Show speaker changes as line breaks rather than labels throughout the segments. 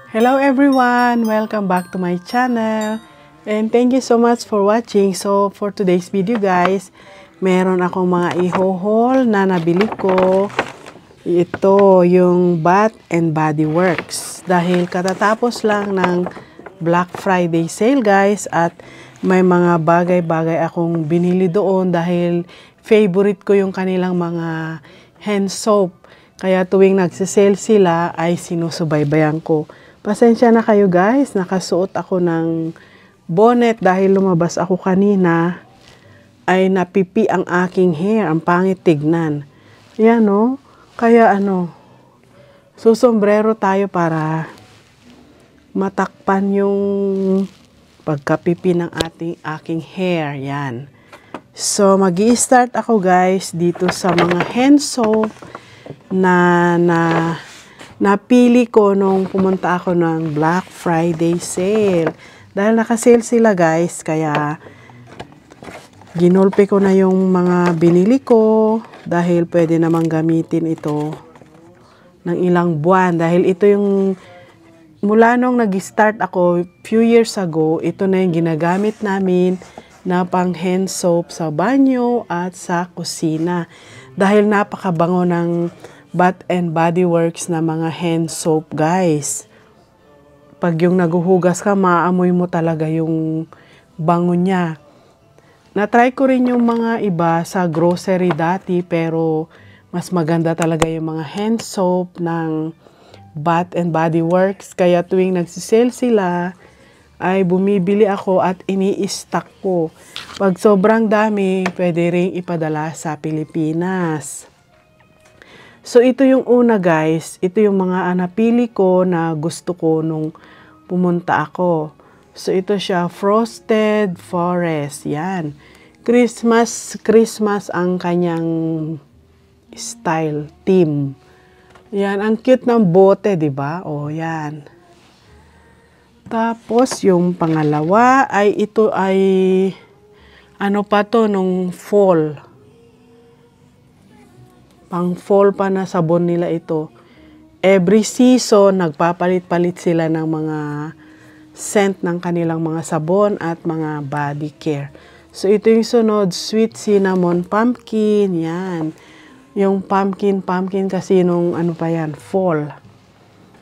Hello everyone! Welcome back to my channel. And thank you so much for watching. So for today's video guys, meron akong mga i-haul na nabili ko. Ito yung Bath and Body Works. Dahil katatapos lang ng Black Friday sale guys. At may mga bagay-bagay akong binili doon dahil favorite ko yung kanilang mga hand soap. Kaya tuwing nagsisale sila ay sinusubaybayan ko. Pasensya na kayo guys, nakasuot ako ng bonnet dahil lumabas ako kanina ay napipi ang aking hair, ang pangit tignan. Yan no, kaya susombrero tayo para matakpan yung pagkapipi ng aking hair, yan. So magi-start ako guys dito sa mga hand soap na napili ko nung pumunta ako ng Black Friday sale. Dahil naka-sale sila guys, kaya ginulpe ko na yung mga binili ko dahil pwede namang gamitin ito ng ilang buwan. Dahil ito yung mula nung nag-start ako few years ago, ito na yung ginagamit namin na pang hand soap sa banyo at sa kusina. Dahil napakabango ng Bath and Body Works na mga hand soap guys. Pag yung naguhugas ka, maamoy mo talaga yung bango niya. Na-try ko rin yung mga iba sa grocery dati pero mas maganda talaga yung mga hand soap ng Bath and Body Works. Kaya tuwing nagsisale sila ay bumibili ako at ini-stock ko. Pag sobrang dami, pwede rin ipadala sa Pilipinas. So, ito yung una guys. Ito yung mga napili ko na gusto ko nung pumunta ako. So, ito siya, Frosted Forest. Yan. Christmas ang kanyang style, theme. Yan. Ang cute ng bote, diba? O, yan. Tapos, yung pangalawa ay ito ay ano pa to nung fall. Pang fall pa na sabon nila ito. Every season, nagpapalit-palit sila ng mga scent ng kanilang mga sabon at mga body care. So, ito yung sunod, Sweet Cinnamon Pumpkin. Yan. Yung pumpkin kasi nung ano pa yan, fall.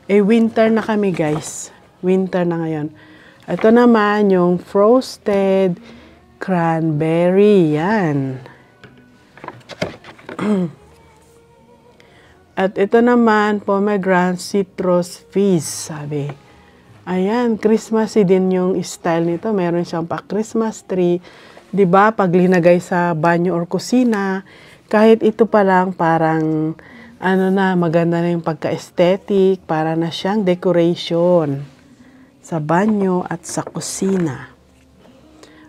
Eh, winter na kami guys. Winter na ngayon. Ito naman yung Frosted Cranberry. Yan. At ito naman, Pomegranate Citrus Fizz, sabi. Ayan, Christmassy din yung style nito. Meron siyang pa-Christmas tree. Diba, pag linagay sa banyo or kusina, kahit ito pa lang parang, maganda na yung pagka-aesthetic, para na siyang decoration sa banyo at sa kusina.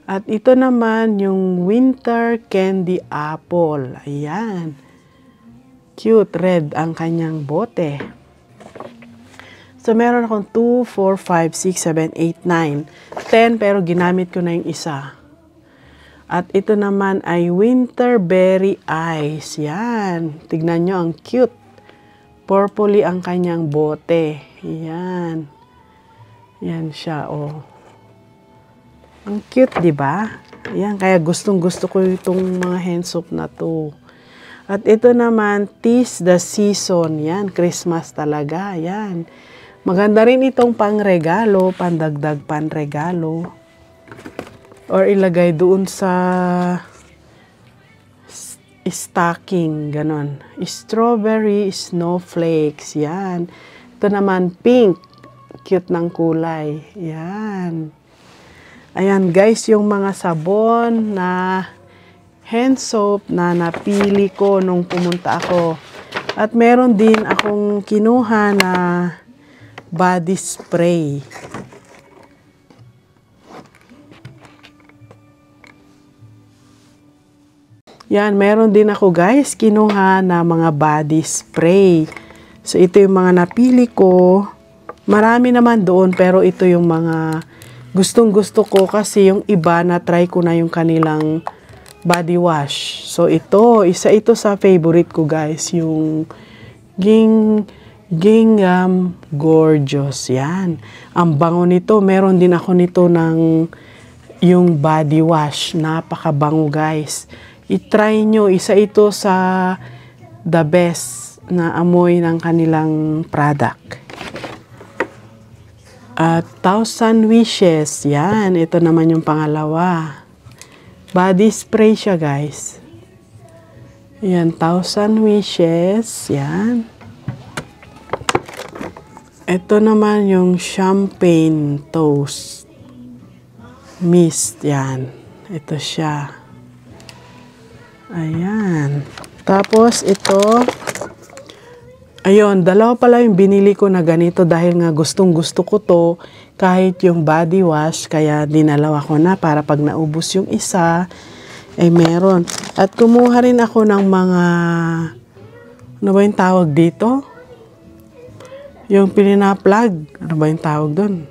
At ito naman yung Winter Candy Apple. Ayan. Cute, red ang kanyang bote. So, meron akong 2, 4, 5, 6, 7, 8, 9, 10, pero ginamit ko na yung isa. At ito naman ay Winter Berry Ice. Yan. Tignan nyo, ang cute. Purpley ang kanyang bote. Yan. Yan siya, oh. Ang cute, diba? Yan, kaya gustong-gusto ko itong mga hand soap na to. At ito naman, Tis the Season. Yan, Christmas talaga. Yan. Maganda rin itong pangregalo, pandagdag panregalo. Or ilagay doon sa stocking, ganon. Strawberry Snowflakes. Yan. Ito naman, pink. Cute ng kulay. Yan. Ayan guys, yung mga sabon na hand soap na napili ko nung pumunta ako. At meron din akong kinuha na body spray. Yan, meron din ako guys, kinuha na mga body spray. So, ito yung mga napili ko. Marami naman doon, pero ito yung mga gustong-gusto ko kasi yung iba na try ko na yung kanilang body wash. So, isa ito sa favorite ko guys, yung Gingham Gorgeous. Yan. Ang bango nito. Meron din ako nito ng yung body wash. Napakabango guys. I-try nyo. Isa ito sa the best na amoy ng kanilang product. At 1,000 Wishes. Yan. Ito naman yung pangalawa. Body spray siya guys. Yan. 1,000 Wishes. Yan. Ito naman yung Champagne Toast Mist. Yan. Ito siya. Ayan. Tapos ito. Ayun. Dalawa pala yung binili ko na ganito dahil nga gustong gusto ko to kahit yung body wash. Kaya dinalawa ko na para pag naubos yung isa ay meron. At kumuha rin ako ng mga ano ba yung tawag dito? Yung pinina-plug. Ano ba yung tawag doon?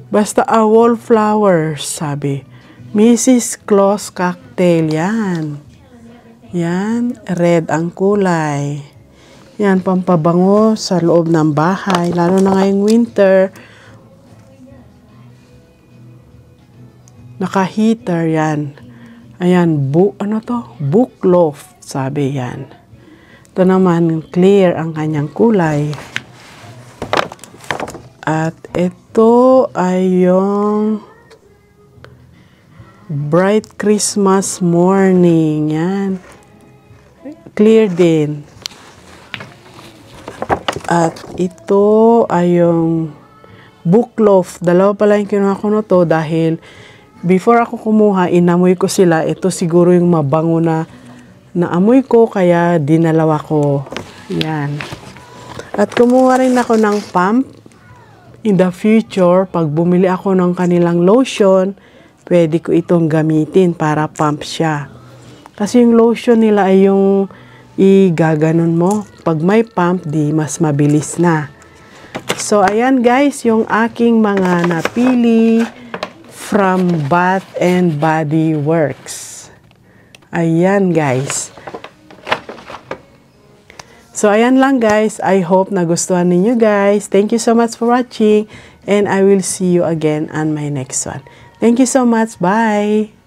Basta wallflowers, sabi. Mrs. Claus Cocktail. Yan. Yan. Red ang kulay. Yan. Pampabango sa loob ng bahay. Lalo na ngayong winter. Naka-heater. Yan. Ayan. Ano to? Book loft. Sabi yan. Ito naman, clear ang kanyang kulay. At ito ay yung Bright Christmas Morning. Yan. Clear din. At ito ay yung Book Loft. Dalawa pala yung kinuha ko na to dahil before ako kumuha, inamoy ko sila. Ito siguro yung mabango na amoy ko kaya dinalawa ko. Yan. At kumuha rin ako ng pump. In the future, pag bumili ako ng kanilang lotion, pwede ko itong gamitin para pump siya. Kasi yung lotion nila ay yung igaganon mo. Pag may pump, di mas mabilis na. So, ayan guys, yung aking mga napili from Bath and Body Works. Ayan guys. So, ayan lang guys. I hope nagustuhan ninyo guys. Thank you so much for watching. And I will see you again on my next one. Thank you so much. Bye!